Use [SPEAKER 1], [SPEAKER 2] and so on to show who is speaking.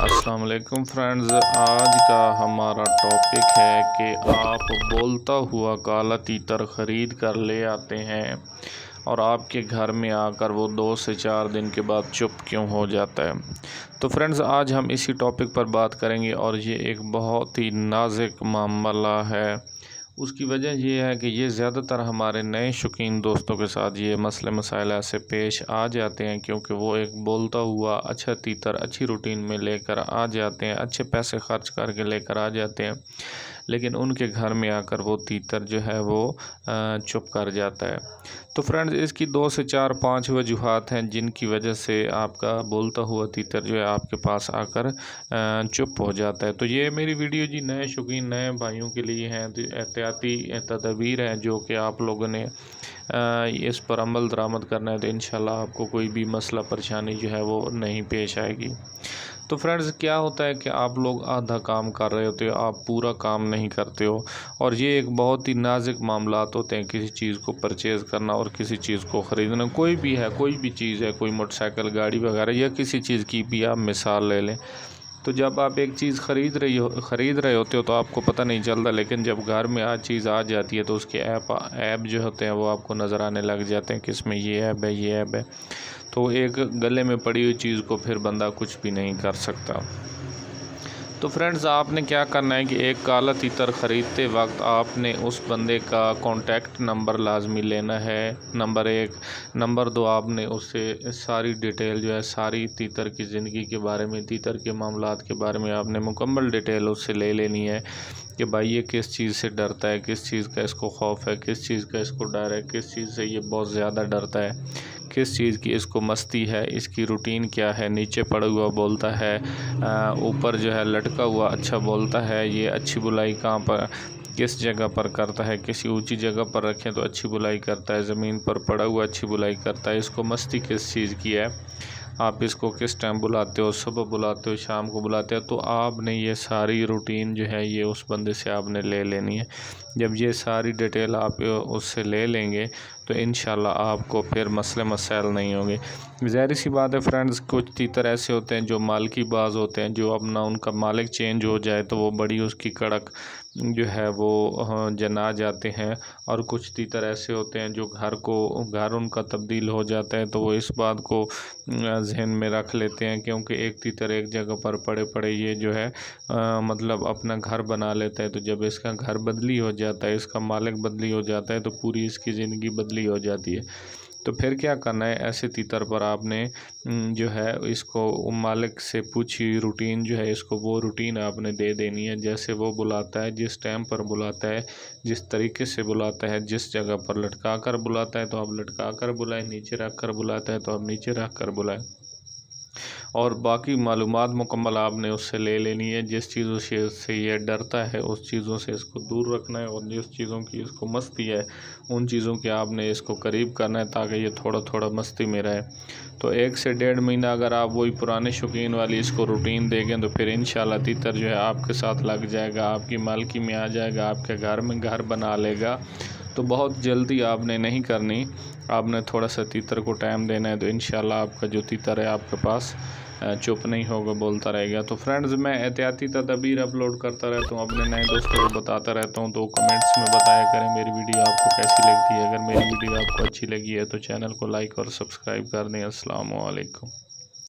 [SPEAKER 1] अस्सलाम वालेकुम फ्रेंड्स। आज का हमारा टॉपिक है कि आप बोलता हुआ काला तीतर ख़रीद कर ले आते हैं और आपके घर में आकर वो 2 से 4 दिन के बाद चुप क्यों हो जाता है। तो फ्रेंड्स, आज हम इसी टॉपिक पर बात करेंगे और ये एक बहुत ही नाजुक मामला है। उसकी वजह ये है कि ये ज़्यादातर हमारे नए शौकीन दोस्तों के साथ ये मसले मसाइल ऐसे पेश आ जाते हैं, क्योंकि वो एक बोलता हुआ अच्छा तीतर अच्छी रूटीन में लेकर आ जाते हैं, अच्छे पैसे खर्च करके लेकर आ जाते हैं, लेकिन उनके घर में आकर वो तीतर जो है वो चुप कर जाता है। तो फ्रेंड्स, इसकी 2 से 4-5 वजूहात हैं जिनकी वजह से आपका बोलता हुआ तीतर जो है आपके पास आकर चुप हो जाता है। तो ये मेरी वीडियो जी नए शौकीन नए भाइयों के लिए हैं, तो एहतियाती तदबीर हैं जो कि आप लोगों ने इस पर अमल दरामद करना है, तो इंशाल्लाह आपको कोई भी मसला परेशानी जो है वो नहीं पेश आएगी। तो फ्रेंड्स, क्या होता है कि आप लोग आधा काम कर रहे होते हो, आप पूरा काम नहीं करते हो, और ये एक बहुत ही नाजुक मामलात होते हैं किसी चीज़ को परचेज़ करना और किसी चीज़ को ख़रीदना। कोई भी है, कोई भी चीज़ है, कोई मोटरसाइकिल गाड़ी वगैरह या किसी चीज़ की भी आप मिसाल ले लें। तो जब आप एक चीज़ ख़रीद रहे होते हो तो आपको पता नहीं चलता, लेकिन जब घर में चीज़ आ जाती है तो उसके ऐप जो होते हैं वो आपको नज़र आने लग जाते हैं कि इसमें ये ऐप है, ये ऐप है। तो एक गले में पड़ी हुई चीज़ को फिर बंदा कुछ भी नहीं कर सकता। तो फ्रेंड्स, आपने क्या करना है कि एक काला तीतर ख़रीदते वक्त आपने उस बंदे का कॉन्टैक्ट नंबर लाजमी लेना है, नंबर 1। नंबर 2, आपने उससे सारी डिटेल जो है सारी तीतर की ज़िंदगी के बारे में, तीतर के मामलात के बारे में आपने मुकम्मल डिटेल उससे ले लेनी है कि भाई ये किस चीज़ से डरता है, किस चीज़ का इसको खौफ है, किस चीज़ का इसको डर है, किस चीज़ से ये बहुत ज़्यादा डरता है, किस चीज़ की इसको मस्ती है, इसकी रूटीन क्या है, नीचे पड़ा हुआ बोलता है, ऊपर जो है लटका हुआ अच्छा बोलता है, ये अच्छी बुलाई कहाँ पर किस जगह पर करता है, किसी ऊंची जगह पर रखें तो अच्छी बुलाई करता है, ज़मीन पर पड़ा हुआ अच्छी बुलाई करता है, इसको मस्ती किस चीज़ की है, आप इसको किस टाइम बुलाते हो, सुबह बुलाते हो, शाम को बुलाते हो। तो आपने ये सारी रूटीन जो है ये उस बंदे से आपने ले लेनी है। जब ये सारी डिटेल आप उससे ले लेंगे तो इंशाल्लाह आपको फिर मसले मसाइल नहीं होंगे। ज़ाहिर सी बात है फ्रेंड्स, कुछ तीतर ऐसे होते हैं जो मालकी बाज होते हैं, जो अपना उनका मालिक चेंज हो जाए तो वो बड़ी उसकी कड़क जो है वो जना जाते हैं, और कुछ तीतर ऐसे होते हैं जो घर उनका तब्दील हो जाता है तो वो इस बात को जहन में रख लेते हैं, क्योंकि एक तीतर एक जगह पर पड़े पड़े ये जो है मतलब अपना घर बना लेता है। तो जब इसका घर बदली हो जाता है, इसका मालिक बदली हो जाता है, तो पूरी इसकी ज़िंदगी बदली हो जाती है। तो फिर क्या करना है, ऐसे तीतर पर आपने जो है इसको मालिक से पूछी रूटीन जो है, इसको वो रूटीन आपने दे देनी है। जैसे वो बुलाता है, जिस टाइम पर बुलाता है, जिस तरीके से बुलाता है, जिस जगह पर लटका कर बुलाता है तो आप लटका कर बुलाएं, नीचे रख कर बुलाता है तो आप नीचे रख कर बुलाएं, और बाकी मालूमात मुकम्मल आपने उससे ले लेनी है। जिस चीज़ों से ये डरता है उस चीज़ों से इसको दूर रखना है, और जिस चीज़ों की इसको मस्ती है उन चीज़ों के आपने इसको करीब करना है ताकि ये थोड़ा थोड़ा मस्ती में रहे। तो 1 से 1.5 महीना अगर आप वही पुराने शौकीन वाली इसको रूटीन देंगे तो फिर इंशाल्लाह तीतर जो है आपके साथ लग जाएगा, आपकी मालकी में आ जाएगा, आपके घर में घर बना लेगा। तो बहुत जल्दी आपने नहीं करनी, आपने थोड़ा सा तीतर को टाइम देना है, तो इंशाल्लाह आपका जो तीतर है आपके पास चुप नहीं होगा, बोलता रहेगा। तो फ्रेंड्स, मैं एहतियाती तदबीर अपलोड करता रहता हूँ, अपने नए दोस्तों को बताता रहता हूँ, तो कमेंट्स में बताया करें मेरी वीडियो आपको कैसी लगती है। अगर मेरी वीडियो आपको अच्छी लगी है तो चैनल को लाइक और सब्सक्राइब कर दें। अस्सलाम वालेकुम।